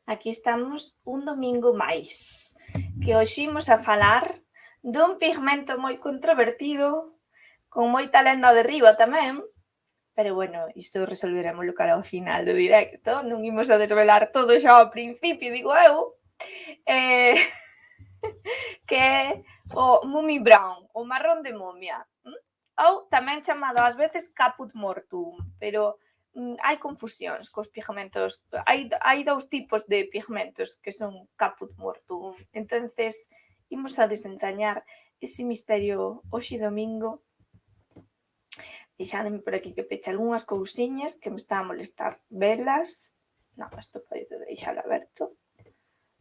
Aquí estamos un domingo máis, que hoxe imos a falar dun pigmento moi controvertido, con moita lenda de riba tamén, pero bueno, isto resolveremoslo cara ao final do directo, non imos a desvelar todo xa ao principio, digo eu, que é o Mummy Brown, o marrón de momia, ou tamén chamado ás veces Caput Mortuum, pero hai confusións cos pigmentos, hai dous tipos de pigmentos que son Caput Mortuum, entonces imos a desentrañar ese misterio hoxe domingo. Deixademe por aquí que peche algunhas cousiñas que me está a molestar velas. Non, isto podo deixar aberto.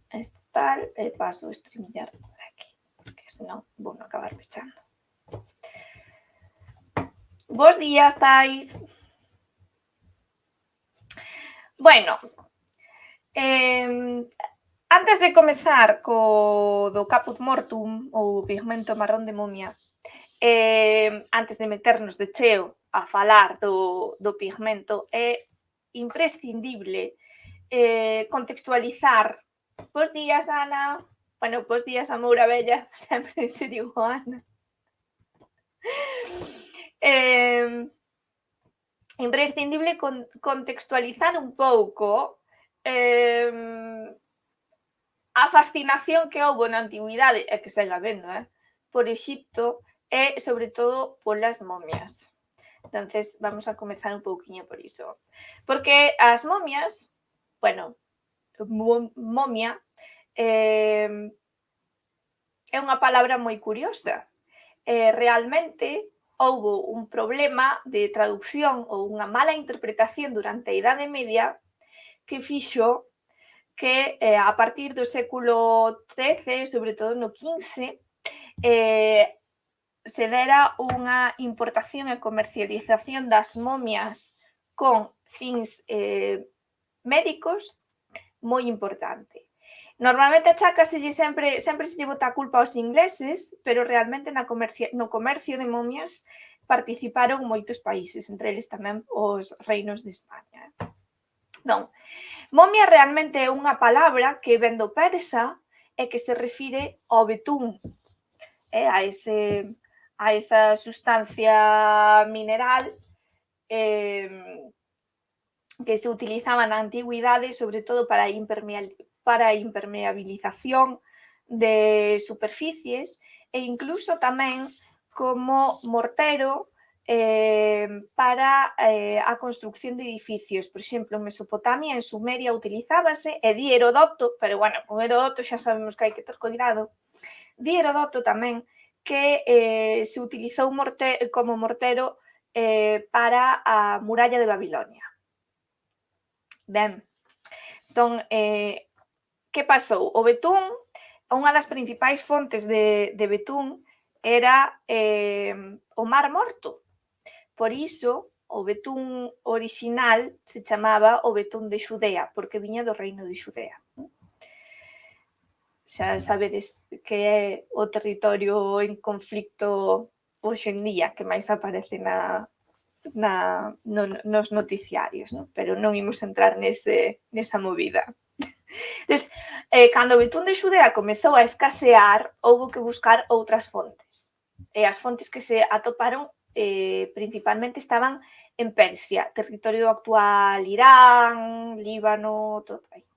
Isto tal, e paso a streamear por aquí, porque senón vou non acabar pechando. Bos días, Tais. Bueno, antes de comezar co do Caput Mortuum ou pigmento marrón de momia, antes de meternos de cheo a falar do pigmento, é imprescindible contextualizar. Bos días, Ana. Bueno, bos días, Amoura Bella. Sempre te digo Ana. Imprescindible contextualizar un pouco a fascinación que houbo na antigüidade, e que segue habendo, por Exipto, e sobre todo polas momias. Entonces vamos a comezar un pouquiño por iso. Porque as momias, bueno, momia é unha palabra moi curiosa. Realmente houbo un problema de traducción ou unha mala interpretación durante a Idade Media que fixo que a partir do século XIII, sobre todo no XV, se dera unha importación e comercialización das momias con fins médicos moi importante. Normalmente achacaselle sempre se lle bota a culpa aos ingleses, pero realmente no comercio de momias participaron moitos países, entre eles tamén os reinos de España. Non, momia realmente é unha palabra que ven do persa e que se refire ao betún, a esa sustancia mineral que se utilizaba na antigüidade, sobre todo para a impermeabilización de superficies e incluso tamén como mortero para a construcción de edificios. Por exemplo, en Mesopotamia, en Sumeria, utilizábase, e di Herodoto, pero bueno, con Herodoto xa sabemos que hai que ter cuidado, di Herodoto tamén que se utilizou como mortero para a muralla de Babilonia. Ben, entón, que pasou? O betún, unha das principais fontes de betún era o Mar Morto. Por iso, o betún orixinal se chamaba o betún de Xudea, porque viña do reino de Xudea. Xa sabedes que é o territorio en conflicto hoxe en día que máis aparece nos noticiarios, non? Pero non imos entrar nesa movida. Entón, cando o betún de Xudea comezou a escasear, houbo que buscar outras fontes. E as fontes que se atoparon principalmente estaban en Persia, territorio do actual Irán, Líbano, todo aí.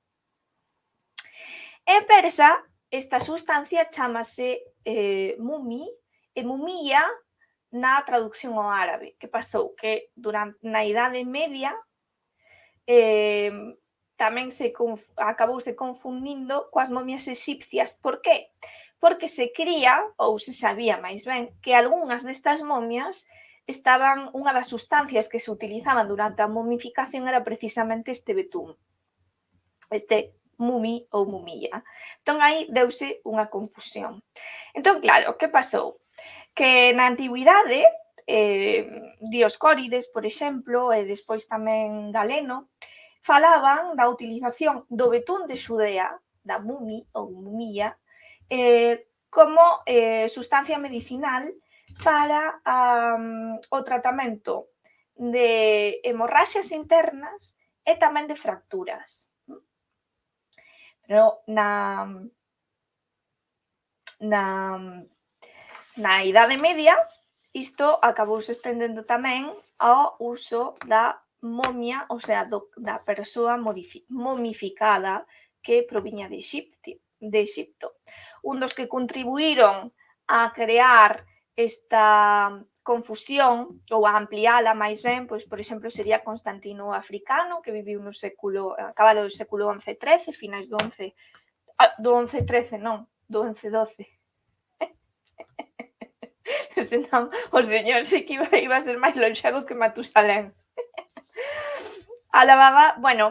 En persa, esta sustancia chámase mumi, e mumía na traducción ao árabe. Que pasou? Que na Idade Media tamén acabouse confundindo coas momias exipcias. Por qué? Porque se cría, ou se sabía máis ben, que algunhas destas momias unha das sustancias que se utilizaban durante a momificación era precisamente este betún, este mumi ou mumía. Entón, aí deuse unha confusión. Entón, claro, que pasou? Que na antigüidade, Dioscórides, por exemplo, e despois tamén Galeno, falaban da utilización do betún de Xudea, da mumi ou mumía, como sustancia medicinal para o tratamento de hemorraxias internas e tamén de fracturas. Na Idade Media, isto acabouse estendendo tamén ao uso da momia, o sea, da persoa momificada que proviña de Exipto. Un dos que contribuíron a crear esta confusión ou a ampliala máis ben, pois, por exemplo, sería Constantino Africano, que viviu no século, a cabalo do século XI-XIII, finais do 11, do 11-13 non, do 11-12. Senón, o señor sí que iba a ser máis lonxevo que Matusalén.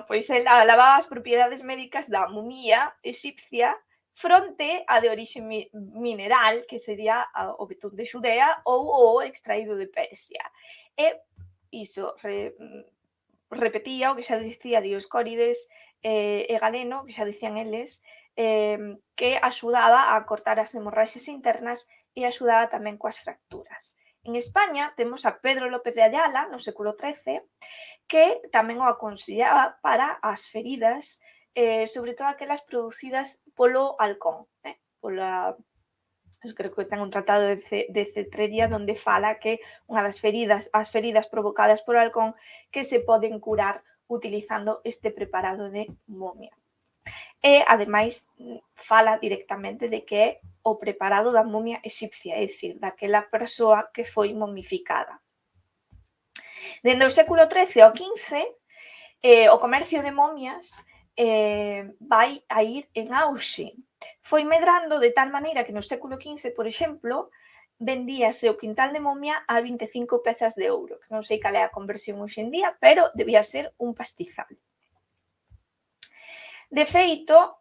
Pois el alababa as propiedades médicas da momia exipcia fronte á de orixe mineral, que sería o betón de Xudea ou o extraído de Persia. E iso repetía o que xa dicía Dioscórides e Galeno, que xa dicían eles, que axudaba a cortar as hemorraxes internas e axudaba tamén coas fracturas. En España temos a Pedro López de Ayala, no século XIII, que tamén o aconsellaba para as feridas, sobre todo aquelas producidas polo halcón, creo que ten un tratado de cetrería donde fala que as feridas provocadas polo halcón que se poden curar utilizando este preparado de momia. E, ademais, fala directamente de que é o preparado da momia exipcia, é dicir, daquela persoa que foi momificada. Dende o século XIII ao XV, o comercio de momias vai a ir en auxe. Foi medrando de tal maneira que no século XV, por exemplo, vendíase o quintal de momia a 25 pezas de ouro, que non sei cal é a conversión hoxe en día, pero debía ser un pastizal. De feito,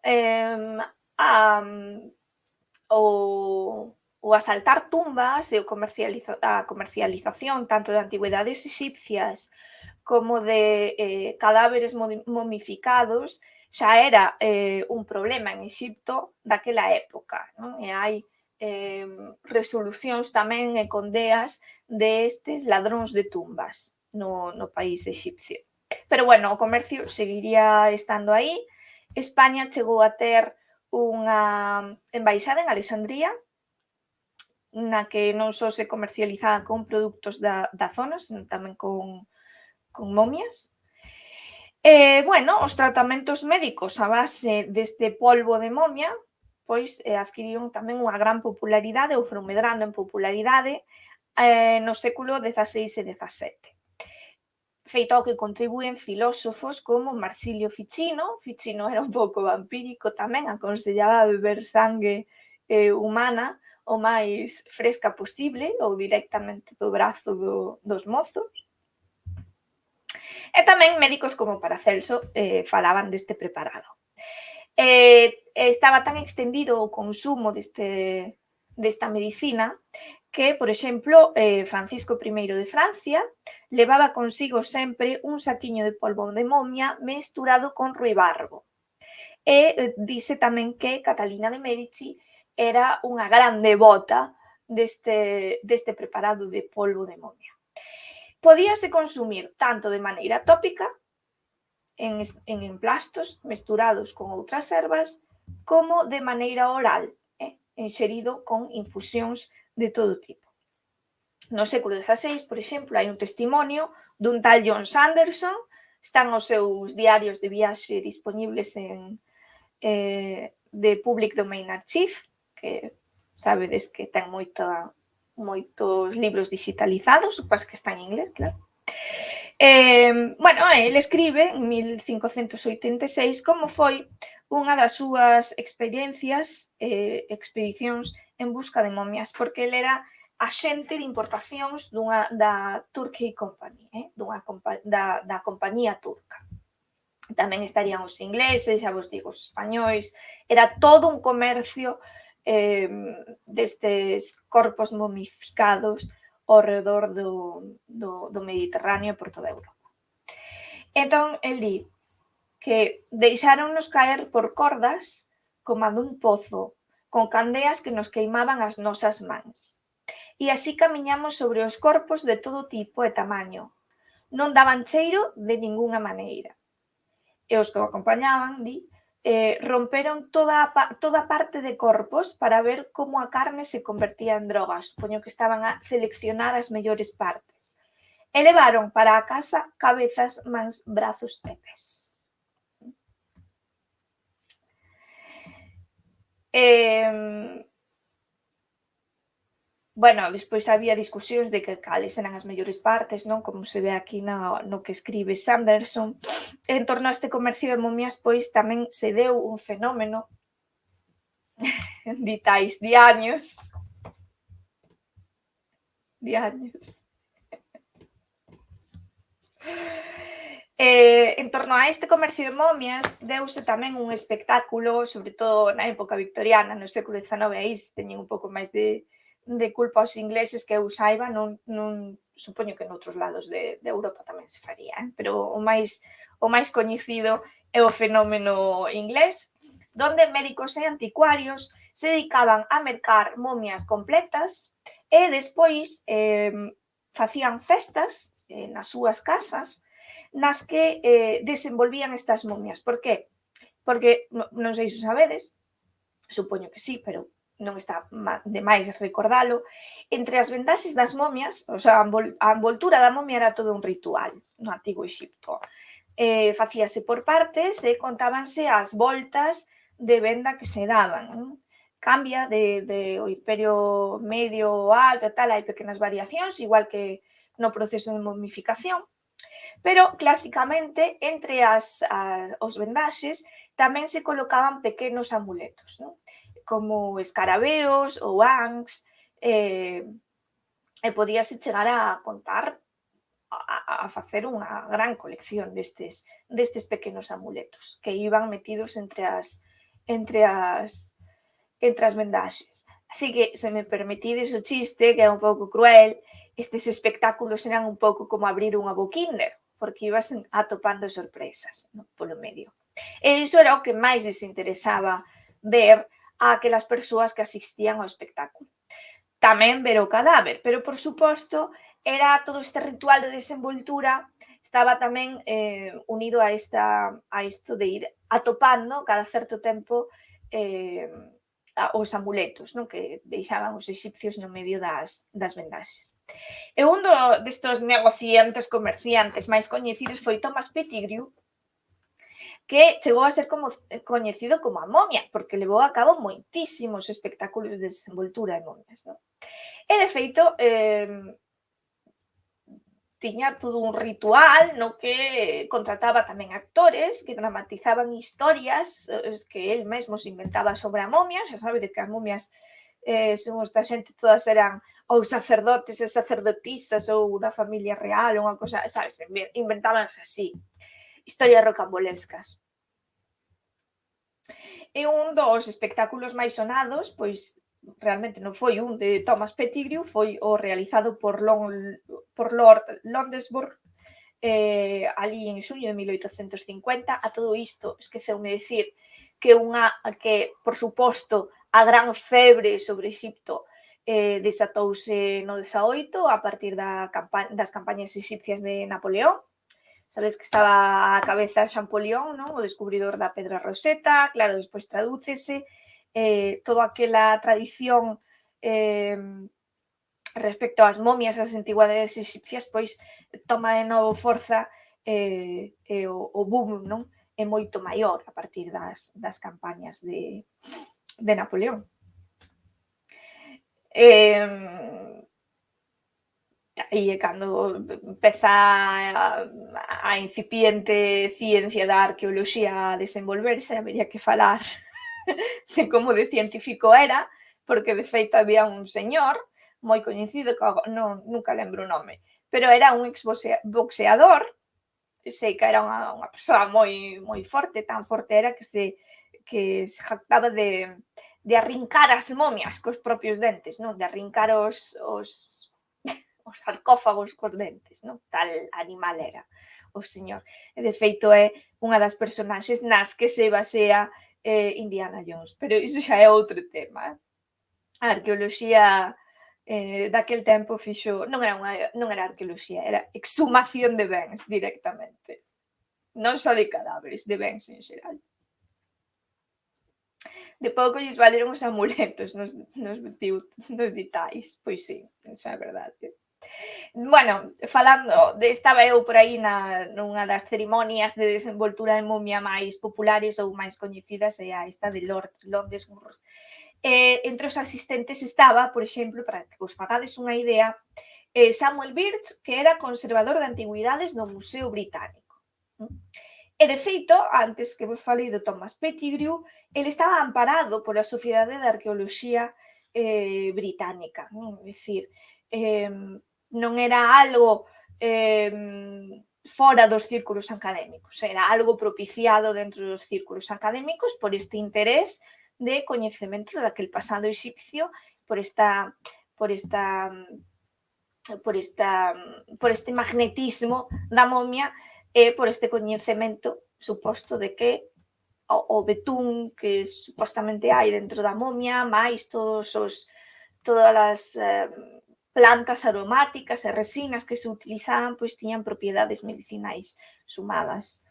o asaltar tumbas e a comercialización tanto de antigüedades exipcias como de cadáveres momificados xa era un problema en Exipto daquela época, non? E hai resolucións tamén e condeas destes ladróns de tumbas no país exipcio. Pero, bueno, o comercio seguiría estando aí. España chegou a ter unha embaixada en Alexandría, na que non só se comercializaba con produtos da zona, senón tamén con momias. Os tratamentos médicos a base deste polvo de momia, pois adquiriron tamén unha gran popularidade ou foron medrando en popularidade no século XVI e XVII. Feito ao que contribúen filósofos como Marsilio Ficino. Ficino era un pouco vampírico tamén, aconsellaba beber sangue humana o máis fresca posible ou directamente do brazo dos mozos. E tamén médicos como Paracelso falaban deste preparado. Estaba tan extendido o consumo desta medicina que, por exemplo, Francisco I de Francia levaba consigo sempre un saquiño de polvo de momia mesturado con ruibarbo. E dice tamén que Catalina de Médici era unha gran devota deste preparado de polvo de momia. Podíase consumir tanto de maneira tópica, en emplastos mesturados con outras ervas, como de maneira oral, enxerido con infusións de todo tipo. No século XVI, por exemplo, hai un testimonio dun tal John Sanderson, están os seus diarios de viaxe disponibles de Public Domain Archive, que sabedes que ten moitos libros digitalizados, o que pasa que está en inglés, claro. El escribe en 1586 como foi unha das súas experiencias, expedicións en busca de momias, porque ele era axente de importacións da Turkey Company, da compañía turca. Tamén estarían os ingleses, xa vos digo, os españois, era todo un comercio destes corpos momificados ao redor do Mediterráneo e por toda Europa. Entón, el di que deixáronnos caer por cordas como a dun pozo, con candeas que nos queimaban as nosas mans. E así camiñamos sobre os corpos de todo tipo e tamaño. Non daban cheiro de ningunha maneira. E os que o acompañaban, di, romperon toda parte de corpos para ver como a carne se convertía en drogas. Supoño que estaban a seleccionar as mellores partes. E levaron para a casa cabezas, mans, brazos e pés. Bueno, despois había discusións de que cales eran as mellores partes, non? Como se ve aquí no que escribe Sanderson. En torno a este comercio de momias, pois tamén se deu un fenómeno ditais diaños. En torno a este comercio de momias deuse tamén un espectáculo, sobre todo na época victoriana, no século XIX, aí teñen un pouco máis de culpa aos ingleses, que eu saiba, non supoño que noutros lados de Europa tamén se faría, pero o máis coñecido é o fenómeno inglés, donde médicos e anticuarios se dedicaban a mercar momias completas e despois facían festas nas súas casas nas que desenvolvían estas momias. Por que? Porque, non sei se sabedes, supoño que sí, pero non está de máis recordalo, entre as vendaxes das momias, o sea, a envoltura da momia era todo un ritual no Antigo Exipto. Facíase por partes e contábanse as voltas de venda que se daban. Cambia de o Imperio Medio Alto e tal, hai pequenas variacións, igual que no proceso de momificación, pero clásicamente entre os vendaxes tamén se colocaban pequenos amuletos, non? Como escarabeos ou ants, e podíase chegar a contar, a facer unha gran colección destes pequenos amuletos que iban metidos entre as vendaxes. Así que, se me permitides o chiste, que é un pouco cruel, estes espectáculos eran un pouco como abrir unha boquinder, porque ibas atopando sorpresas, no, polo medio. E iso era o que máis les interesaba ver a aquelas persoas que asistían ao espectáculo. Tamén ver o cadáver, pero, por suposto, era todo este ritual de desenvoltura, estaba tamén unido a isto de ir atopando cada certo tempo os amuletos, non? Que deixaban os exipcios no medio das vendaxes. E un destos negociantes comerciantes máis coñecidos foi Thomas Pettigrew, que chegou a ser coñecido como a momia, porque levou a cabo moitísimos espectáculos de desenvoltura de momias, non? E, de feito, tiña todo un ritual no que contrataba tamén actores que dramatizaban historias que el mesmo se inventaba sobre a momia. Xa sabedes que as momias, según esta xente, todas eran ou sacerdotes e sacerdotisas ou da familia real, ou unha cosa, sabes, inventábanse así, historias rocambolescas. E un dos espectáculos máis sonados, pois realmente non foi un de Thomas Pettigrew, foi o realizado por Lord Londesburg, ali en xuño de 1850. A todo isto, esqueceume dicir que por suposto, a gran febre sobre Exipto desatouse no 18 a partir das campañas exipcias de Napoleón. Sabes que estaba á cabeza Champollion, non? O descubridor da Pedra Roseta, claro, despois tradúcese, toda aquela tradición respecto ás momias das antigüedades exipcias, pois toma de novo forza e o boom, non? É moito maior a partir das campañas de Napoleón. E cando empeza a incipiente ciencia da arqueoloxía a desenvolverse, habería que falar de como de científico era, porque de feito había un señor moi coñecido, que nunca lembro o nome, pero era un exboxeador, sei que era unha persoa moi forte, tan forte era que se jactaba de arrincar as momias cos propios dentes, non? De arrincar os sarcófagos cos dentes, non? Tal animal era o señor. E, de feito, é unha das personaxes nas que se basea Indiana Jones, pero iso xa é outro tema. A arqueoloxía daquel tempo non era arqueoloxía, era exhumación de bens directamente. Non só de cadáveres, de bens en xeral. De pouco lles valeron os amuletos nos ditais. Pois sí, iso é verdade. Bueno, falando estaba eu por aí nunha das cerimonias de desenvoltura de momia máis populares ou máis coñecidas, é a esta de Lord Londesworth. Entre os asistentes estaba, por exemplo, para que vos fagades unha idea, Samuel Birch, que era conservador de antigüidades no Museo Británico. E, de feito, antes que vos falei do Thomas Pettigrew, ele estaba amparado pola Sociedade de Arqueoloxía Británica. É dicir, non era algo fora dos círculos académicos, era algo propiciado dentro dos círculos académicos por este interés de coñecemento daquel pasado exipcio, por este magnetismo da momia e por este coñecemento suposto de que o betún que supostamente hai dentro da momia, máis todas as plantas aromáticas e resinas que se utilizaban, pois tiñan propiedades medicinais sumadas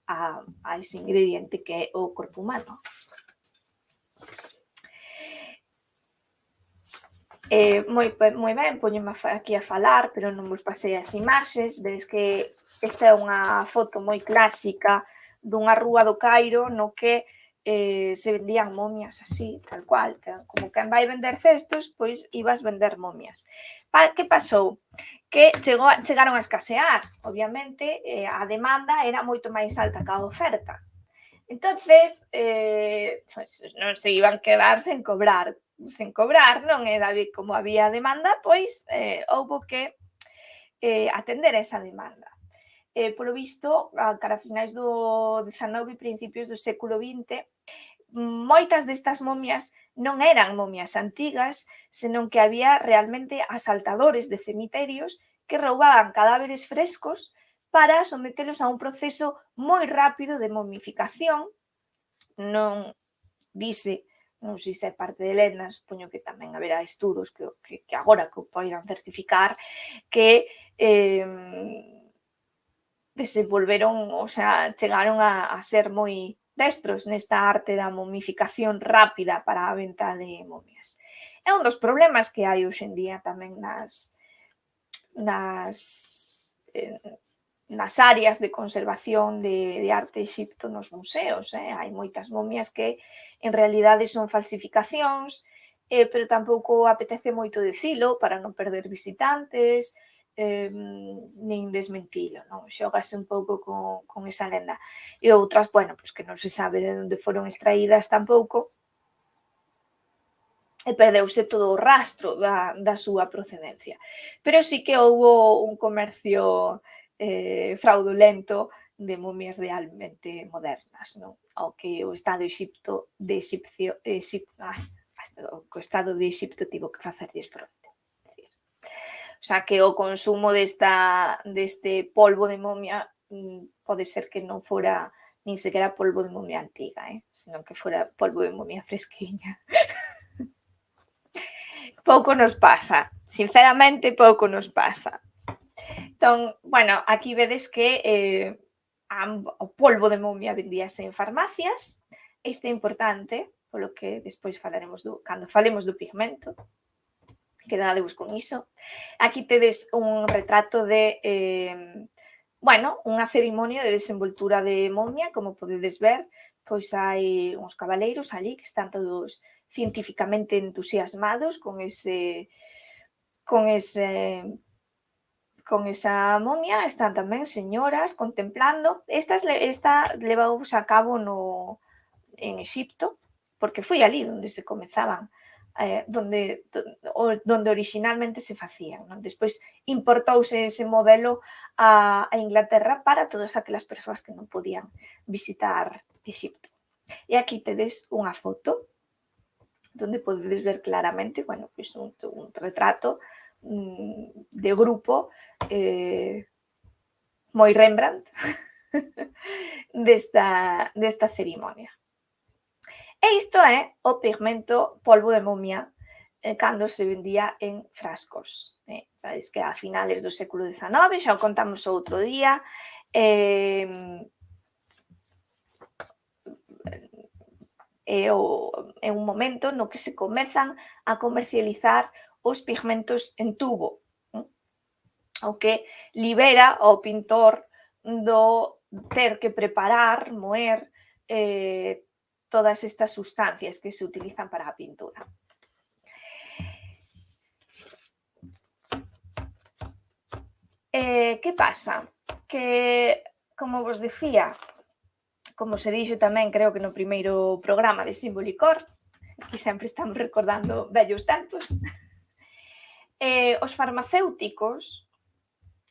a ese ingrediente que é o corpo humano. Moi ben, poñome aquí a falar, pero non vos pasei as imaxes. Vedes que esta é unha foto moi clásica dunha rúa do Cairo no que se vendían momias así, tal cual, que como quen vai vender cestos, pois ibas vender momias. Que pasou? Que chegaron a escasear, obviamente, a demanda era moito máis alta que a oferta. Entonces, non se iban quedar sen cobrar, non é, David, como había demanda, pois houbo que atender esa demanda. Polo visto, cara a finais do XIX e principios do século XX, moitas destas momias non eran momias antigas, senón que había realmente asaltadores de cemiterios que roubaban cadáveres frescos para sometelos a un proceso moi rápido de momificación. Non dise, non sei se é parte de lendas, supoño que tamén haberá estudos que agora que o poidan certificar, que desenvolveron, o sea, chegaron a ser moi destros nesta arte da momificación rápida para a venta de momias. É un dos problemas que hai hoxe en día tamén nas áreas de conservación de arte de Exipto nos museos. Hai moitas momias que en realidade son falsificacións, pero tampouco apetece moito dicilo para non perder visitantes, nin desmentilo, non? Xógase un pouco con esa lenda. E outras, bueno, pois que non se sabe de onde foron extraídas tampouco, e perdeuse todo o rastro da súa procedencia. Pero sí que houbo un comercio fraudulento de momias realmente modernas, non? Ao que o Estado de Exipto tivo que facerlles fronte. O sea, que o consumo deste polvo de momia pode ser que non fora nin sequera polvo de momia antiga, senón que fora polvo de momia fresquiña. Pouco nos pasa, sinceramente pouco nos pasa. Entón, bueno, aquí vedes que o polvo de momia vendíase en farmacias. Isto é importante, polo que despois falaremos cando falemos do pigmento. Quedadevos con iso. Aquí tedes un retrato de, unha cerimonia de desenvoltura de momia, como podedes ver, pois hai uns cabaleiros ali que están todos científicamente entusiasmados con esa momia. Están tamén señoras contemplando. Esta levaus a cabo en Exipto, porque foi ali onde se comezaban, donde originalmente se facían, non? Despois importouse ese modelo a Inglaterra para todas aquelas persoas que non podían visitar Exipto. E aquí tedes unha foto donde podedes ver claramente, bueno, pois un retrato de grupo moi Rembrandt desta cerimonia. E isto é o pigmento polvo de momia cando se vendía en frascos. Sabes que a finales do século XIX, xa o contamos outro día, é un momento no que se comezan a comercializar os pigmentos en tubo, o que libera ao pintor do ter que preparar, moer todas estas sustancias que se utilizan para a pintura. Que pasa? Que, como vos decía, como se dixo tamén, creo que no primeiro programa de Simbolicor, que sempre estamos recordando vellos tempos, os farmacéuticos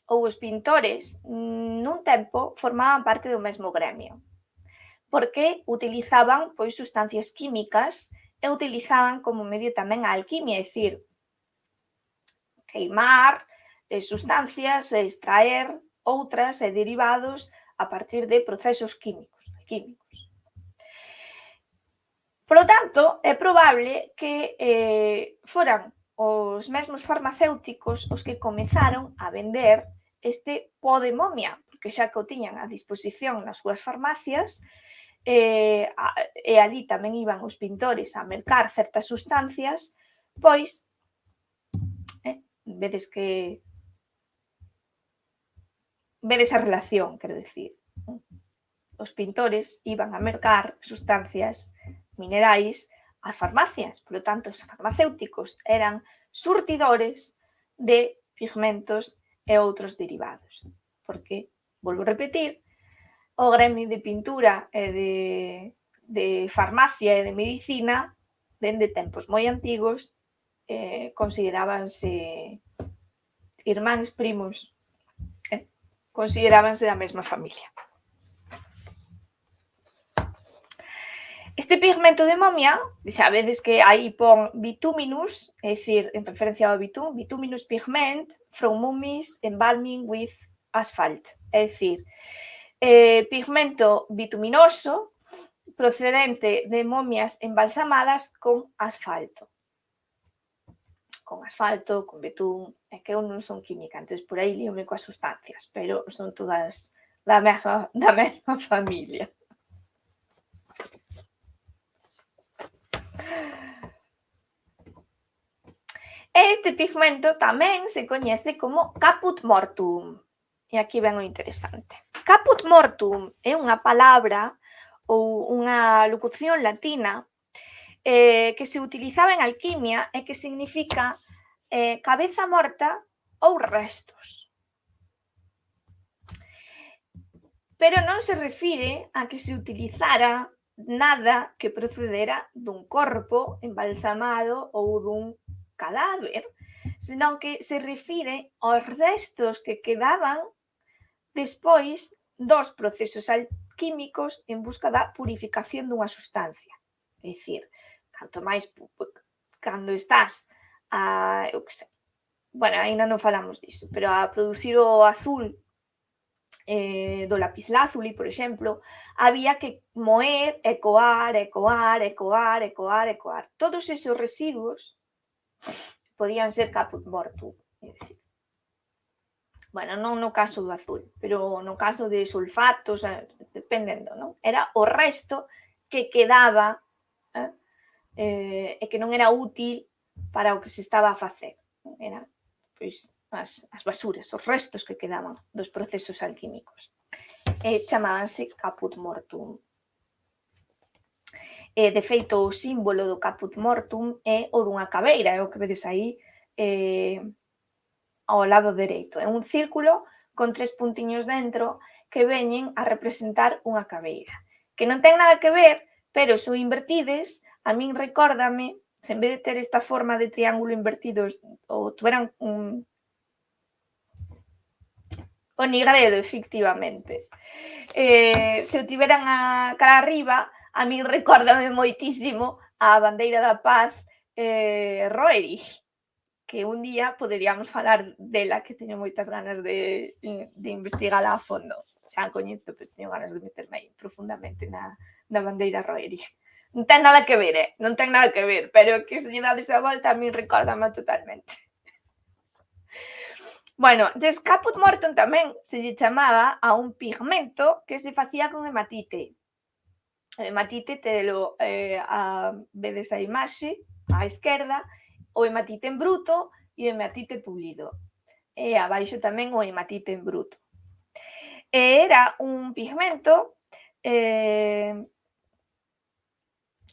ou os pintores nun tempo formaban parte do mesmo gremio, porque utilizaban pois sustancias químicas e utilizaban como medio tamén a alquimia, é dicir, queimar sustancias e extraer outras e derivados a partir de procesos químicos. Por lo tanto, é probable que foran os mesmos farmacéuticos os que comezaron a vender este pó de momia, porque xa que o tiñan a disposición nas súas farmacias, e ali tamén iban os pintores a mercar certas sustancias, pois vedes a relación, quero dicir. Os pintores iban a mercar sustancias minerais ás farmacias, por lo tanto, os farmacéuticos eran surtidores de pigmentos e outros derivados, porque, volvo a repetir, o gremio de pintura e de farmacia e de medicina, dende tempos moi antigos, considerábanse irmáns, primos, considerábanse da mesma familia. Este pigmento de momia, sabedes que aí pon bituminous, é dicir, en referencia ao bituminous pigment from mummies embalming with asphalt, é dicir, pigmento bituminoso procedente de momias embalsamadas con asfalto. Con asfalto, con betún, é que eu non son química, entón por aí líome coas sustancias, pero son todas da mesma familia. Este pigmento tamén se coñece como caput mortuum. E aquí ven o interesante. Caput mortuum é unha palabra ou unha locución latina que se utilizaba en alquimia e que significa cabeza morta ou restos. Pero non se refire a que se utilizara nada que procedera dun corpo embalsamado ou dun cadáver, senón que se refire aos restos que quedaban despois dos procesos alquímicos en busca da purificación dunha sustancia. É dicir, canto máis cando estás eu que sei, bueno, ainda non falamos diso, pero a producir o azul do lapislázuli, por exemplo, había que moer e coar. Todos esos residuos podían ser caput mortuum, é dicir, bueno, non no caso do azul, pero no caso de sulfatos, dependendo, non? Era o resto que quedaba e que non era útil para o que se estaba a facer. Era, pois, as basuras, os restos que quedaban dos procesos alquímicos. Chamábanse caput mortuum. De feito, o símbolo do caput mortuum é o dunha caveira, é o que vedes aí ao lado dereito. É un círculo con 3 puntiños dentro que veñen a representar unha caveira, que non ten nada que ver, pero se o invertides, a min recórdame, se en vez de ter esta forma de triángulo invertido ou tuveran o nigredo, efectivamente, se o tiveran a cara arriba, a min recórdame moitísimo a bandeira da paz Roerich, que un día poderíamos falar dela, que teño moitas ganas de investigala a fondo. Xa a coñezo, pero teño ganas de meterme aí profundamente na bandeira Roerich. Non ten nada que ver, non ten nada que ver, pero que se lle dades a volta a min recórdame totalmente. Bueno, des caput mortuum tamén se lle chamaba a un pigmento que se facía con hematite. O hematite vedes a imaxe á esquerda, o hematite en bruto e o hematite pulido. E abaixo tamén o hematite en bruto. Era un pigmento,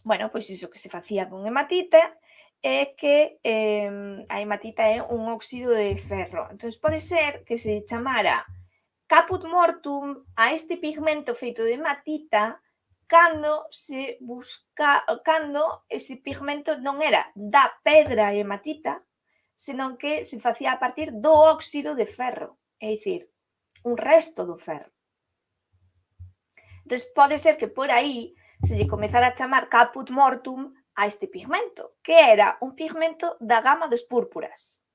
bueno, pois iso que se facía con hematita é que a hematita é un óxido de ferro. Entón pode ser que se chamara caput mortum a este pigmento feito de hematita cando ese pigmento non era da pedra hematita, senón que se facía a partir do óxido de ferro, é dicir, un resto do ferro. Entón pode ser que por aí se lle comezara a chamar caput mortum a este pigmento, que era un pigmento da gama dos púrpuras.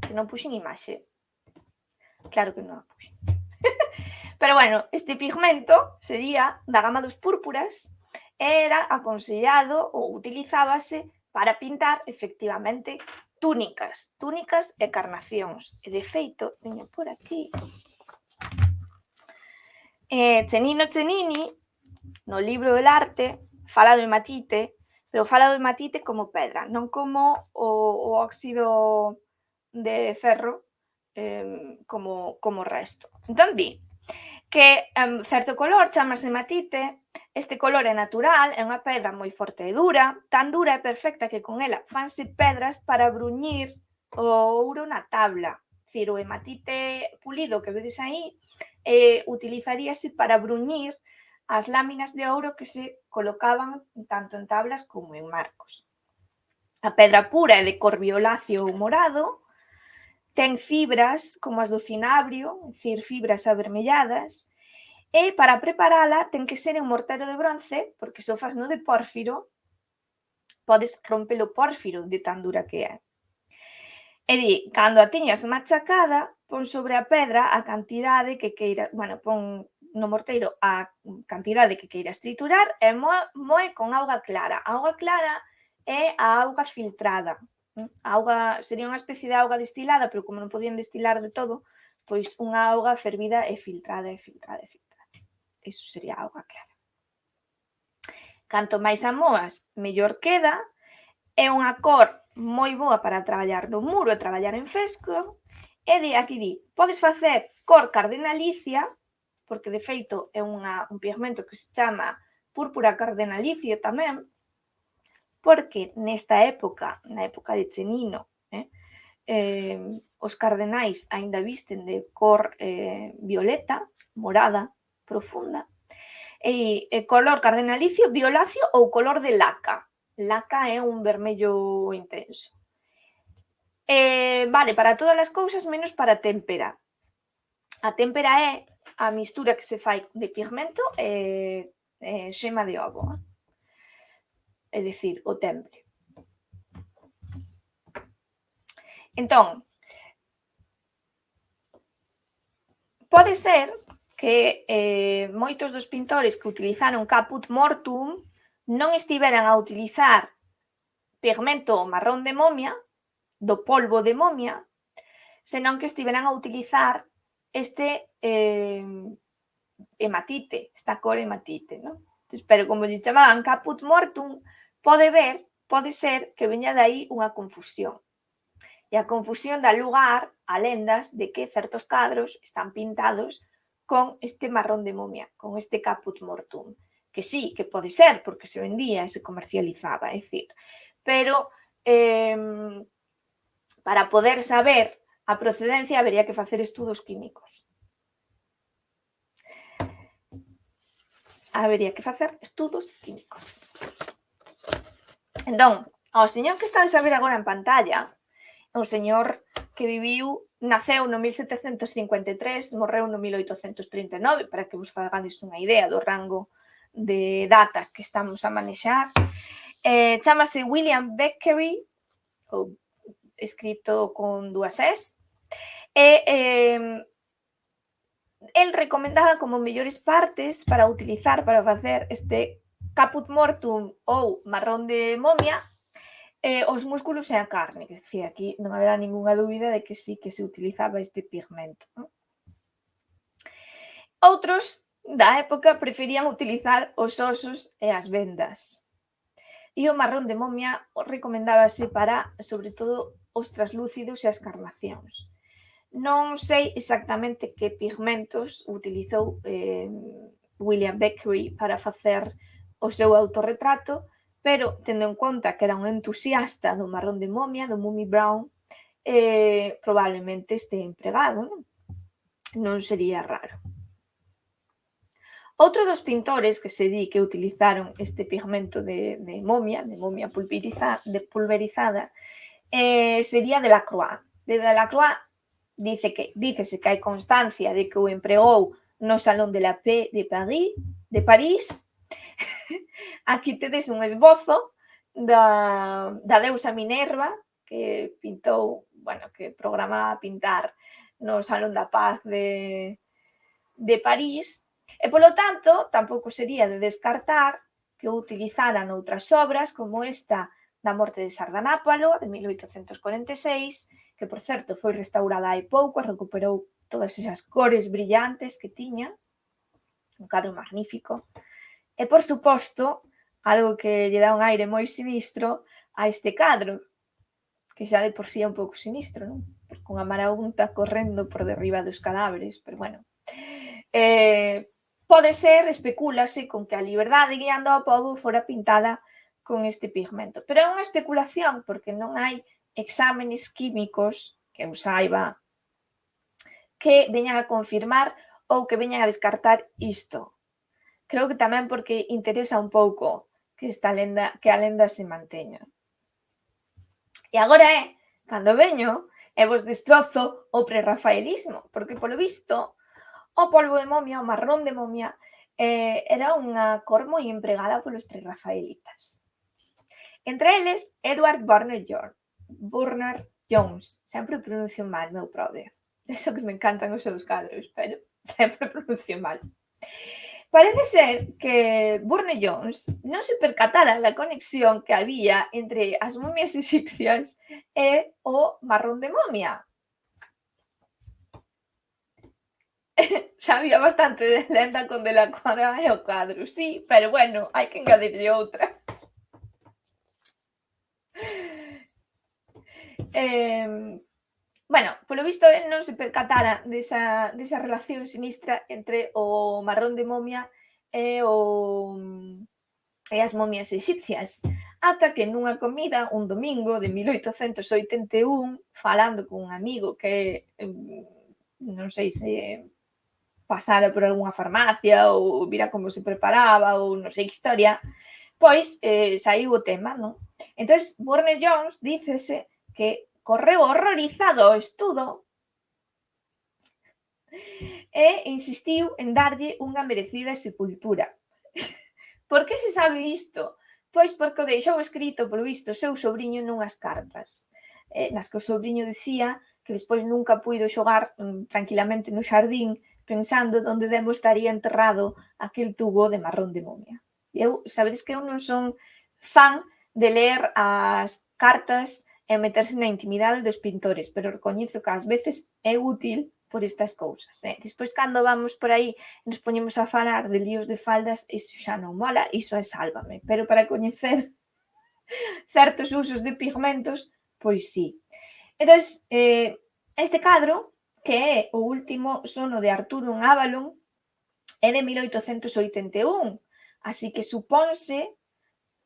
Que non puxen imaxe. Claro que non a puxen. Pero bueno, este pigmento sería da gama dos púrpuras e era aconsellado ou utilizábase para pintar efectivamente túnicas e carnacións. E de feito, teño por aquí Cennino Cennini, no libro del arte, fala do hematite, pero fala do hematite como pedra, non como o óxido de ferro como resto. Entón di que certo color chamase hematite, este color é natural, é unha pedra moi forte e dura, tan dura e perfecta que con ela fanse pedras para bruñir o ouro na tabla. Dicir, o hematite pulido que vedes aí utilizaríase para bruñir as láminas de ouro que se colocaban tanto en tablas como en marcos. A pedra pura é de cor violáceo ou morado, ten fibras como as do cinabrio, é dicir, fibras avermelladas, e para preparala ten que ser en mortero de bronce, porque se o fas no de pórfiro, podes romper o pórfiro de tan dura que é. E di, cando a teñas machacada, pon sobre a pedra a cantidade que queira, pon no morteiro a cantidade que queiras triturar e moe con auga clara. A auga clara é a auga filtrada. A auga sería unha especie de auga destilada, pero como non podían destilar de todo, pois unha auga fervida e filtrada. Iso sería a auga clara. Canto máis amoas, mellor queda. É unha cor moi boa para traballar no muro e traballar en fresco. E aquí di, podes facer cor cardenalicia, porque de feito é un pigmento que se chama púrpura cardenalicia tamén, porque nesta época, na época de Cennino, os cardenais aínda visten de cor violeta, morada, profunda, e color cardenalicio, violáceo ou color de laca. Laca é un vermello intenso. Vale para todas as cousas menos para témpera. A témpera é a mistura que se fai de pigmento e xema de ovo. É dicir, o temple. Entón, pode ser que moitos dos pintores que utilizaron caput mortum non estiveran a utilizar pigmento marrón de momia, do polvo de momia, senón que estiveran a utilizar este hematite, esta cor hematite, non? Pero como lle chamaban caput mortum, pode ser que veña de aí unha confusión. E a confusión dá lugar a lendas de que certos cadros están pintados con este marrón de momia, con este caput mortum. Que sí, que pode ser, porque se vendía e se comercializaba, é dicir. Pero para poder saber a procedencia habería que facer estudos químicos. Entón, o señor que estades a ver agora en pantalla é un señor que naceu no 1753, morreu no 1839, para que vos fagades unha idea do rango de datas que estamos a manexar. Chámase William Beckery, ou escrito con 2 S, e el recomendaba como mellores partes para utilizar para facer este caput mortum ou marrón de momia os músculos e a carne, que decía, aquí non haberá ningunha dúbida de que sí que se utilizaba este pigmento. Outros da época preferían utilizar os osos e as vendas. E o marrón de momia recomendábase para, sobre todo, os traslúcidos e as carnacións. Non sei exactamente que pigmentos utilizou William Beckery para facer o seu autorretrato, pero tendo en conta que era un entusiasta do marrón de momia, do Mummy Brown, probablemente este empregado, non sería raro. Outro dos pintores que se di que utilizaron este pigmento de momia pulverizada, sería Delacroix. De Delacroix dícese que hai constancia de que o empregou no Salón de la Paix de París. Aquí tedes un esbozo da deusa Minerva que pintou, bueno, que programaba pintar no Salón da Paz de París, e polo tanto tampouco sería de descartar que o utilizaran outras obras como esta da morte de Sardanápalo de 1846, que por certo foi restaurada hai pouco e recuperou todas esas cores brillantes que tiña, un cadro magnífico. E por suposto, algo que lle dá un aire moi sinistro a este cadro, que xa de por sí é un pouco sinistro, non? Porque unha marabunta correndo por derriba dos cadáveres, pero bueno. Pode ser, especúlase, con que a liberdade guiando ao pobo fora pintada con este pigmento. Pero é unha especulación, porque non hai exámenes químicos, que eu saiba, que veñan a confirmar ou que veñan a descartar isto. Creo que tamén porque interesa un pouco que a lenda se manteña. E agora é cando veño e vos destrozo o prerrafaelismo, porque polo visto o polvo de momia, o marrón de momia, era unha cor moi empregada polos prerrafaelitas. Entre eles, Edward Burner Jones, sempre o pronuncio mal, meu prove. Eso que me encantan os seus cadros, pero sempre pronuncio mal. Parece ser que Burne-Jones non se percatara da conexión que había entre as momias exipcias e o marrón de momia. Sabía bastante de lenda con Delacroix e o cadro, sí, pero bueno, hai que engadirlle outra. Bueno, polo visto, el non se percatara desa relación sinistra entre o marrón de momia e as momias exipcias, ata que nunha comida un domingo de 1881, falando con un amigo que non sei se pasara por algunha farmacia ou vira como se preparaba ou non sei que historia, pois saiu o tema, non? Entón, Burne-Jones dícese que correu horrorizado ao estudo e insistiu en darlle unha merecida sepultura. Por que se sabe isto? Pois porque o deixou escrito, polo visto, o seu sobrinho nunhas cartas, nas que o sobrinho dicía que despois nunca puido xogar tranquilamente no xardín pensando onde demo estaría enterrado aquel tubo de marrón de momia. E eu, sabedes que eu non son fan de ler as cartas e meterse na intimidade dos pintores, pero recoñezo que ás veces é útil por estas cousas. Despois, cando vamos por aí nos poñemos a falar de líos de faldas, iso xa non mola, iso é sálvame. Pero para coñecer certos usos de pigmentos, pois sí. Entón, este cadro, que é o último sono de Arturo en Avalon, é de 1881, así que supónse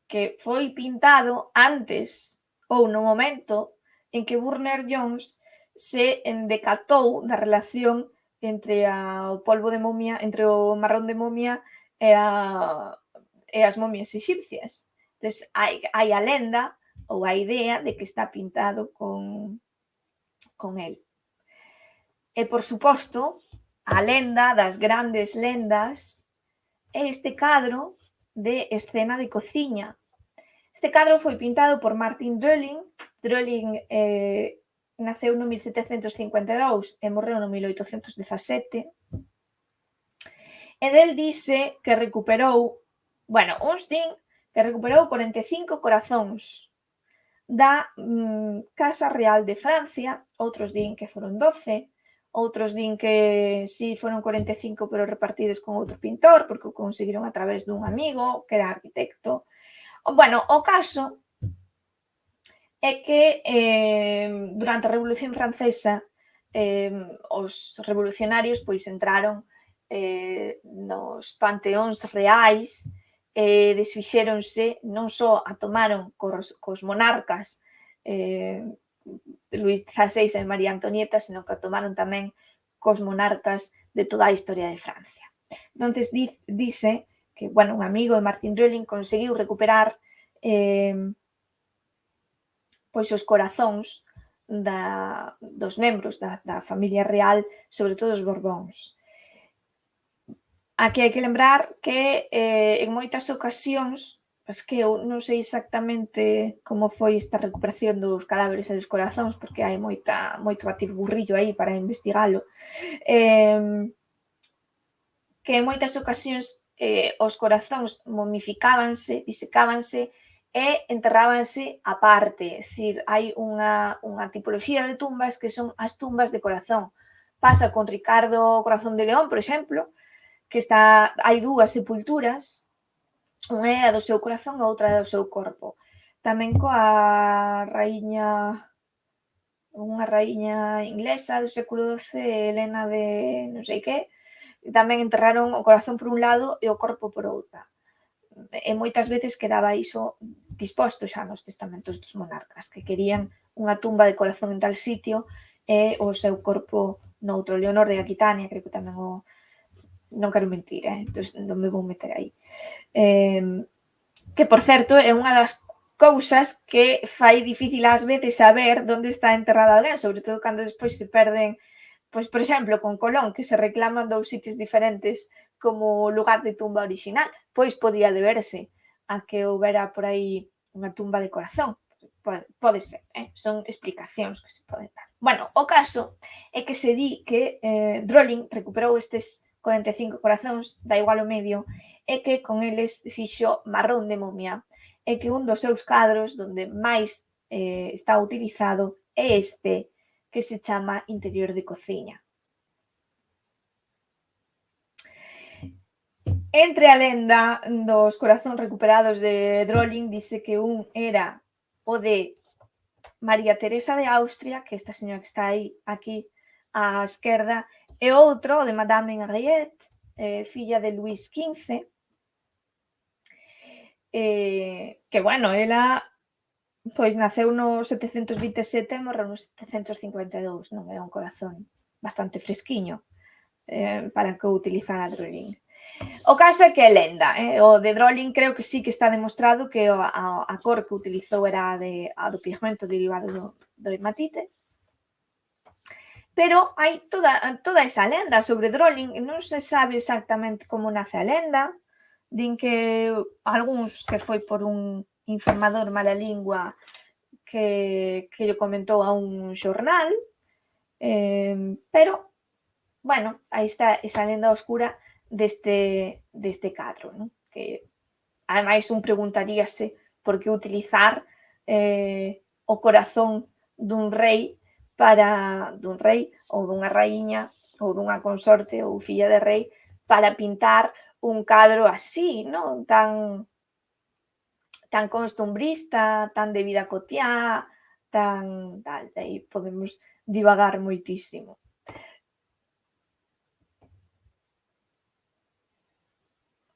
que foi pintado antes ou no momento en que Burne-Jones se decatou da relación entre o polvo de momia, entre o marrón de momia e as momias exipcias. Entón, hai a lenda ou a idea de que está pintado con el. E, por suposto, a lenda das grandes lendas é este cadro de escena de cociña. Este cadro foi pintado por Martin Dröling. Dröling naceu no 1752 e morreu no 1817. E del dice que recuperou, bueno, uns din que recuperou 45 corazóns da Casa Real de Francia, outros din que foron 12, outros din que si foron 45 pero repartidos con outro pintor, porque o conseguiron a través dun amigo que era arquitecto. Bueno, o caso é que durante a Revolución Francesa os revolucionarios pois entraron nos panteóns reais e desfixéronse, non só a tomaron cos monarcas Luís XVI e María Antonieta, senón que a tomaron tamén cos monarcas de toda a historia de Francia. Entonces dice que, bueno, un amigo de Martin Dröling conseguiu recuperar pois os corazóns dos membros da familia real, sobre todo os Borbóns. Aquí hai que lembrar que en moitas ocasións, pois que eu non sei exactamente como foi esta recuperación dos cadáveres e dos corazóns, porque hai moito batiburrillo aí para investigalo, que en moitas ocasións os corazóns momificábanse, disecábanse e enterrábanse aparte, é dicir, hai unha tipoloxía de tumbas que son as tumbas de corazón. Pasa con Ricardo Corazón de León, por exemplo, que hai dúas sepulturas, unha é a do seu corazón e outra é do seu corpo. Tamén coa unha raíña inglesa do século XII, Helena de non sei que, tamén enterraron o corazón por un lado e o corpo por outra. E moitas veces quedaba iso disposto xa nos testamentos dos monarcas, que querían unha tumba de corazón en tal sitio e o seu corpo noutro. Leonor de Aquitania, creo que tamén non quero mentir, entón non me vou meter aí. Que, por certo, é unha das cousas que fai difícil ás veces saber onde está enterrado alguén, sobre todo cando despois se perden, pois, por exemplo, con Colón, que se reclaman dous sitios diferentes como lugar de tumba original, pois podía deberse a que houbera por aí unha tumba de corazón. Pode ser, son explicacións que se poden dar. Bueno, o caso é que se di que Dröling recuperou estes 45 corazóns, da igual o medio, e que con eles fixo marrón de momia, e que un dos seus cadros donde máis está utilizado é este, que se chama interior de cociña. Entre a lenda dos corazóns recuperados de Dröling, dice que un era o de María Teresa de Austria, que esta señora que está aí aquí á esquerda, e outro, o de Madame Henriette, filla de Luís XV, que, bueno, ela pois naceu no 727 e morreu no 752, non é un corazón bastante fresquiño para que o utilizara Dröling. O caso é que é lenda, o de Dröling creo que sí que está demostrado que a cor que utilizou era a do pigmento derivado do hematite, pero hai toda esa lenda sobre Dröling, non se sabe exactamente como nace a lenda, din que algúns que foi por un informador malalingua que lle comentou a un xornal, pero, bueno, aí está esa lenda oscura deste cadro, non? Que, ademais, un preguntaríase por que utilizar o corazón dun rei ou dunha raíña ou dunha consorte ou filla de rei para pintar un cadro así, non? Tan costumbrista, tan de vida cotiá, tan tal, de aí podemos divagar moitísimo.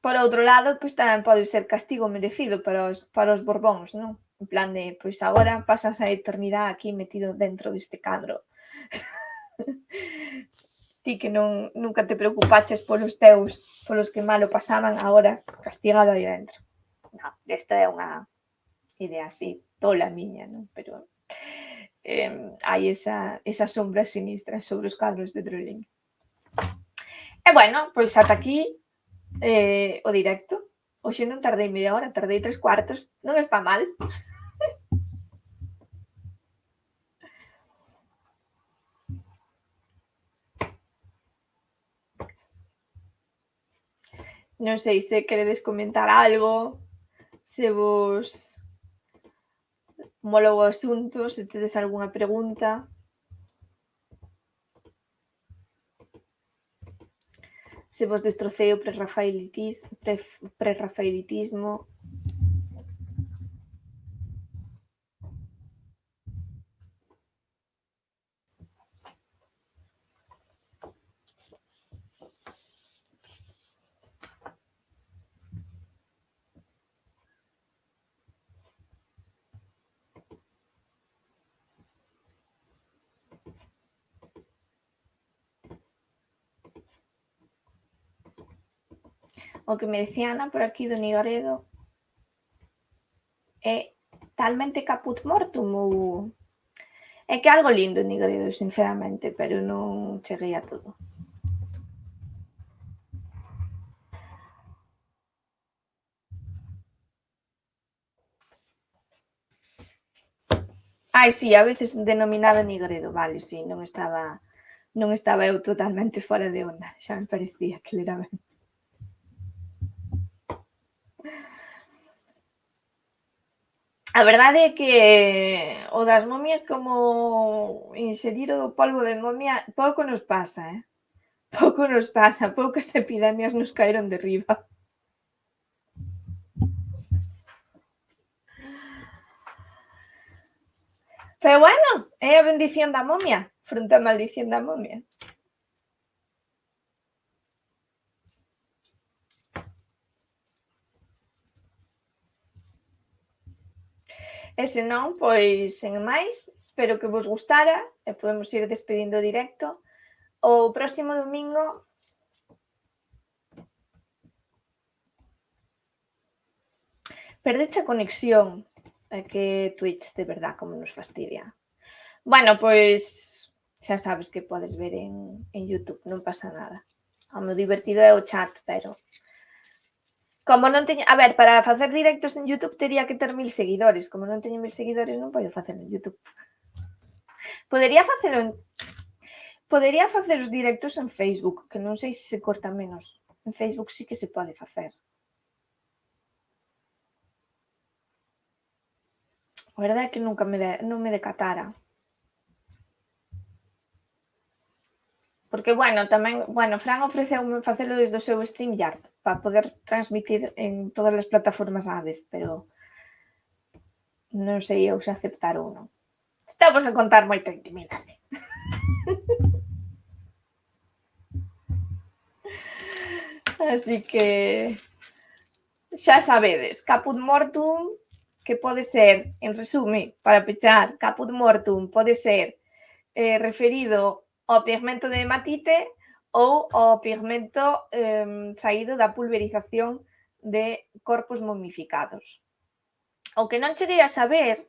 Por outro lado, pois tamén pode ser castigo merecido para os Borbóns, non? En plan de, pois agora pasas a eternidade aquí metido dentro deste cadro. Ti que nunca te preocupaches polos que malo pasaban, agora castigado aí dentro. Non, esta é unha idea así, tola miña, non? Pero hai esa sombra sinistra sobre os cadros de Dröling. E, bueno, pois ata aquí o directo. Hoxe non tardei media hora, tardei 3 cuartos, non está mal. Non sei se queredes comentar algo, se vos mola o asunto, se tedes algunha pregunta. se vos destrocei o prerrafaelitismo. O que me decía Ana por aquí do Nigredo é talmente caput mortum ou... É que é algo lindo o Nigredo, sinceramente, pero non cheguei a todo. Ai, sí, a veces denominado Nigredo, vale, sí, non estaba eu totalmente fora de onda, xa me parecía que le era ben. A verdade é que o das momias, como inxerir o polvo de momia, pouco nos pasa, pouco nos pasa, poucas epidemias nos caeron de riba. Pero bueno, é a bendición da momia fronte á maldición da momia. E se non, pois, sen máis, espero que vos gustara e podemos ir despedindo o directo. O próximo domingo perdeche a conexión. É que Twitch, de verdad, como nos fastidia. Bueno, pois xa sabes que podes ver en YouTube, non pasa nada. O meu divertido é o chat, pero como non teño... A ver, para facer directos en YouTube tería que ter 1000 seguidores. Como non teño 1000 seguidores non podo facelo en YouTube. Podería facer os directos en Facebook, que non sei se se corta menos. En Facebook sí que se pode facer. A verdade é que nunca non me decatara. Porque, bueno, tamén, Fran ofreceume facelo desde o seu StreamYard para poder transmitir en todas as plataformas á vez, pero non sei eu se aceptar ou non. Estamos a contar moita intimidade. Así que xa sabedes, caput mortum, que pode ser, en resume, para pechar, caput mortum pode ser referido ao pigmento de hematite ou ao pigmento saído da pulverización de corpos momificados. O que non cheguei a saber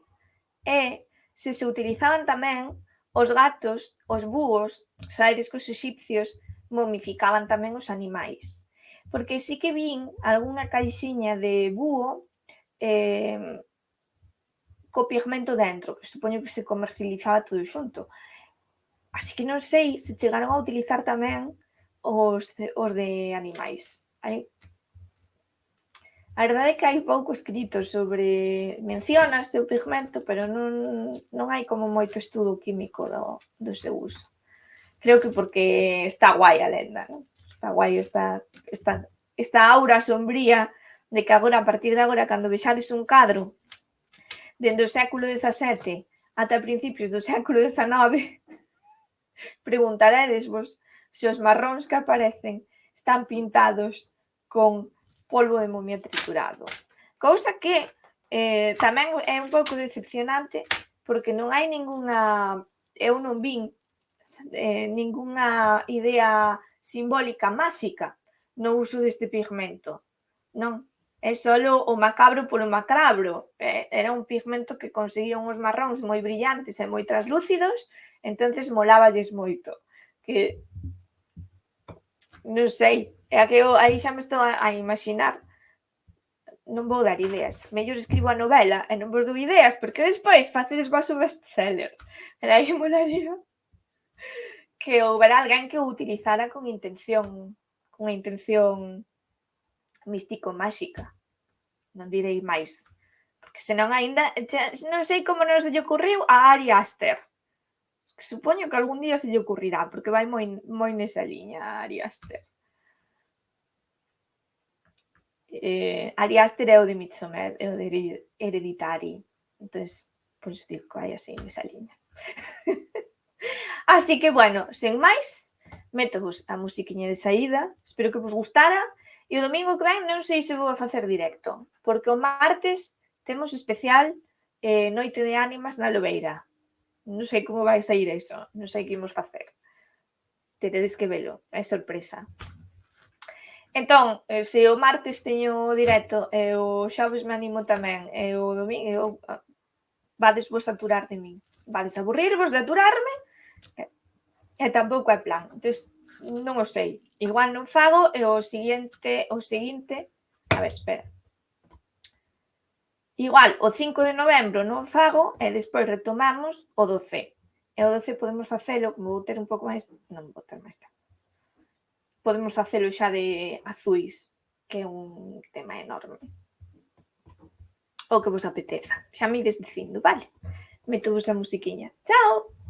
é se utilizaban tamén os gatos, os búhos, sabedes que os exipcios momificaban tamén os animais. Porque sí que vin algunha caixiña de búho co pigmento dentro, que supoño que se comercializaba todo xunto. Así que non sei se chegaron a utilizar tamén os de animais. A verdade é que hai pouco escrito sobre... Menciónase o pigmento, pero non hai como moito estudo químico do seu uso. Creo que porque está guai a lenda, non? Está guai esta aura sombría de que agora, a partir de agora, cando vexades un cadro dende o século XVII ata principios do século XIX, preguntarédesvos se os marróns que aparecen están pintados con polvo de momia triturado. Cousa que tamén é un pouco decepcionante porque non hai ningunha... Eu non vin ningunha idea simbólica máxica no uso deste pigmento. Non, é só o macabro polo macabro. Era un pigmento que conseguían os marróns moi brillantes e moi translúcidos, entonces moláballes moito. Que non sei, é que eu aí xa me estou a imaginar. Non vou dar ideas. Mellor escribo a novela e non vos dou ideas, porque despois facedes vos o bestseller. Era aí molaría que houbera alguén que o utilizara con intención místico-máxica. Non direi máis. Porque senón aínda, non sei como non se lle ocurriu a Ari Aster. Supoño que algún día se lle ocurrirá, porque vai moi nesa liña a Ari Aster. Ari Aster é o de Midsommar, é o de Hereditary. Entonces, por iso digo que vai así nesa liña. Así que, bueno, sen máis, metovos a musiquiña de saída, espero que vos gustara, e o domingo que ven non sei se vou a facer directo, porque o martes temos especial Noite de Ánimas na Lobeira. Non sei como vai sair eso, non sei que imos facer. Teredes que velo, é sorpresa. Entón, se o martes teño directo e o xoves me animo tamén e o domingo vades vos aturar de min. Vades aburrirvos de aturarme e tampouco é plan. Entón, non o sei. Igual non fago e o seguinte, a ver, espera. Igual o 5 de novembro non fago e despois retomamos o 12. E o 12 podemos facelo, como vou ter un pouco máis, non vou ter máis tempo. Podemos facelo xa de azuis, que é un tema enorme. O que vos apeteza. Xa me ides dicindo, vale? Meto vos a musiquiña. Chao!